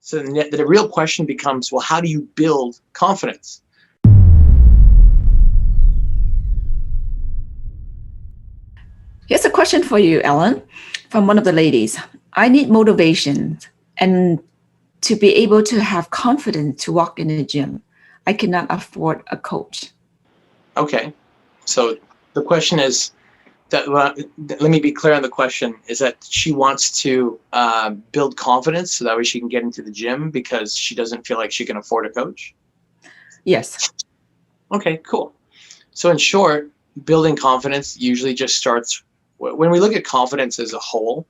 So the real question becomes, well, how do you build confidence? Here's a question for you, Allan, from one of the ladies. I need motivation and to be able to have confidence to walk in the gym. I cannot afford a coach. Okay, so the question is that, let me be clear on the question, is that she wants to build confidence so that way she can get into the gym because she doesn't feel like she can afford a coach? Yes. Okay, cool. So in short, building confidence usually just starts when we look at confidence as a whole.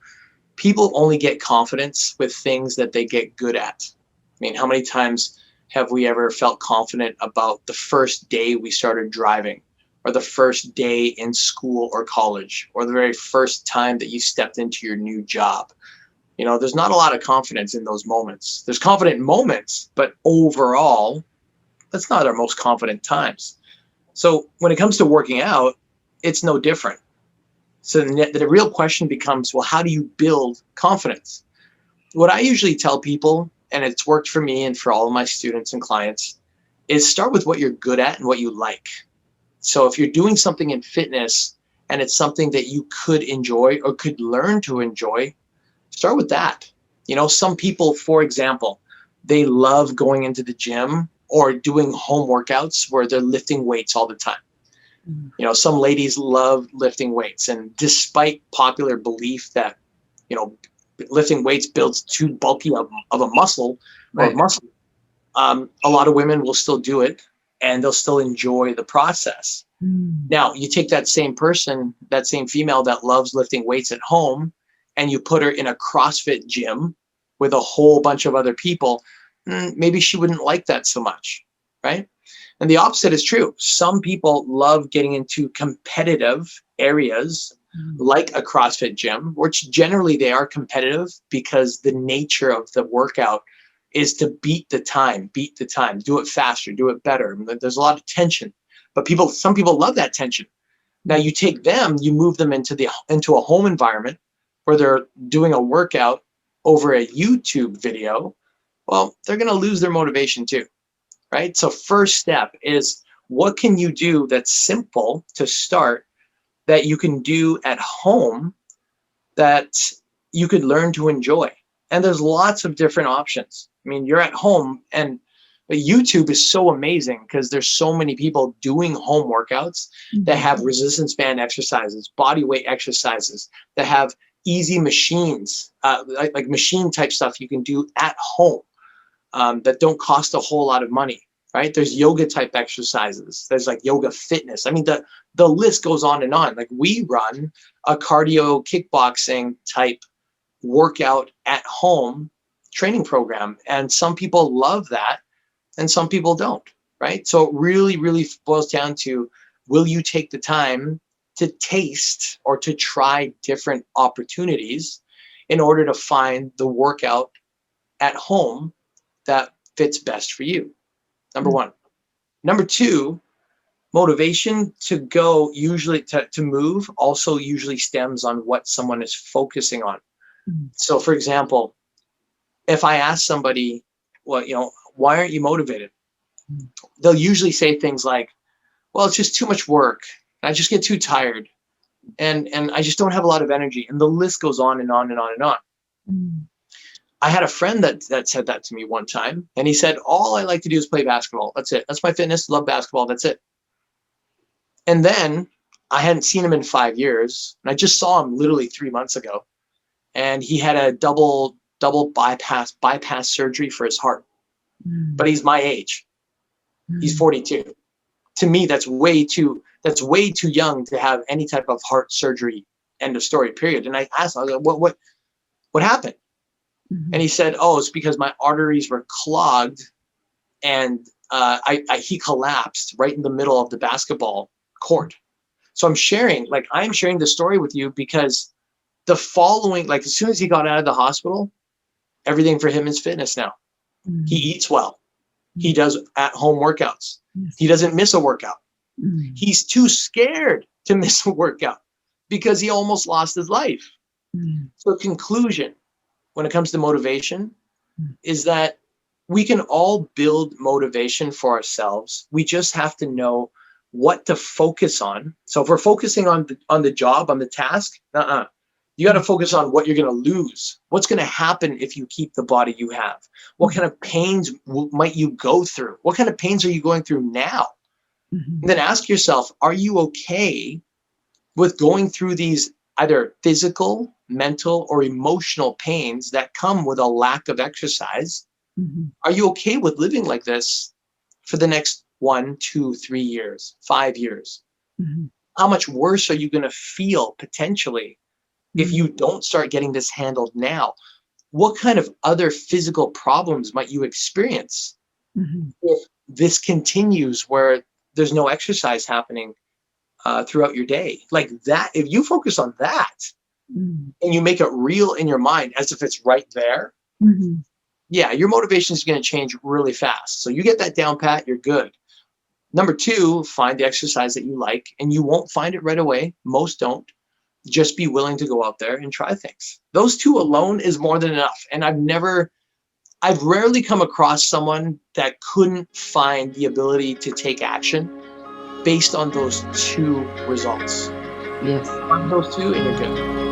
People only get confidence with things that they get good at. I mean, how many times have we ever felt confident about the first day we started driving, or the first day in school or college, or the very first time that you stepped into your new job? You know, there's not a lot of confidence in those moments. There's confident moments, but overall, that's not our most confident times. So when it comes to working out, it's no different. So the real question becomes, well, how do you build confidence? What I usually tell people, and it's worked for me and for all of my students and clients, is start with what you're good at and what you like. So if you're doing something in fitness and it's something that you could enjoy or could learn to enjoy, start with that. You know, some people, for example, they love going into the gym or doing home workouts where they're lifting weights all the time. You know, some ladies love lifting weights, and despite popular belief that, you know, lifting weights builds too bulky of a muscle or Right. muscle, a lot of women will still do it and they'll still enjoy the process. Now, you take that same person, that same female that loves lifting weights at home, and you put her in a CrossFit gym with a whole bunch of other people, maybe she wouldn't like that so much, right? And the opposite is true. Some people love getting into competitive areas like a CrossFit gym, which generally they are competitive because the nature of the workout is to beat the time, do it faster, do it better. There's a lot of tension, but some people love that tension. Now you take them, you move them into a home environment where they're doing a workout over a YouTube video. Well, they're going to lose their motivation too, right? So first step is, what can you do that's simple to start that you can do at home that you could learn to enjoy? And there's lots of different options. I mean, you're at home, but YouTube is so amazing because there's so many people doing home workouts that have resistance band exercises, body weight exercises, that have easy machines, like machine type stuff you can do at home, that don't cost a whole lot of money, right? There's yoga type exercises. There's like yoga fitness. I mean, the list goes on and on. Like, we run a cardio kickboxing type workout at home training program, and some people love that and some people don't, right? So it really, really boils down to, will you take the time to taste or to try different opportunities in order to find the workout at home that fits best for you? Number one. Number two, motivation to go, usually to move, also usually stems on what someone is focusing on. So for example, if I ask somebody, well, you know, why aren't you motivated? They'll usually say things like, well, it's just too much work. I just get too tired, and I just don't have a lot of energy. And the list goes on and on and on and on. I had a friend that said that to me one time, and he said, all I like to do is play basketball. That's it. That's my fitness. Love basketball. That's it. And then I hadn't seen him in 5 years, and I just saw him literally 3 months ago, and he had a double bypass surgery for his heart. But he's my age. He's 42. To me, that's way too young to have any type of heart surgery. End of story. Period. And I asked him, I was like, what happened? And he said, oh, it's because my arteries were clogged, and he collapsed right in the middle of the basketball court. So I'm sharing the story with you because the following, like, as soon as he got out of the hospital, everything for him is fitness now. He eats well. He does at-home workouts. He doesn't miss a workout. He's too scared to miss a workout because he almost lost his life. So conclusion, when it comes to motivation, is that we can all build motivation for ourselves. We just have to know what to focus on. So if we're focusing on the job, on the task, you got to focus on what you're going to lose. What's going to happen if you keep the body you have? What kind of pains might you go through? What kind of pains are you going through now? And then ask yourself, are you okay with going through these either physical, mental, or emotional pains that come with a lack of exercise? Are you okay with living like this for the next 1, 2, 3 years, 5 years? How much worse are you going to feel potentially if you don't start getting this handled now? What kind of other physical problems might you experience if this continues where there's no exercise happening throughout your day? Like that, if you focus on that and you make it real in your mind as if it's right there, yeah, your motivation is going to change really fast. So you get that down pat, you're good. Number 2, find the exercise that you like, and you won't find it right away. Most don't. Just be willing to go out there and try things. Those 2 alone is more than enough. And I've rarely come across someone that couldn't find the ability to take action based on those 2 results. Yes. Find those 2 and you're good.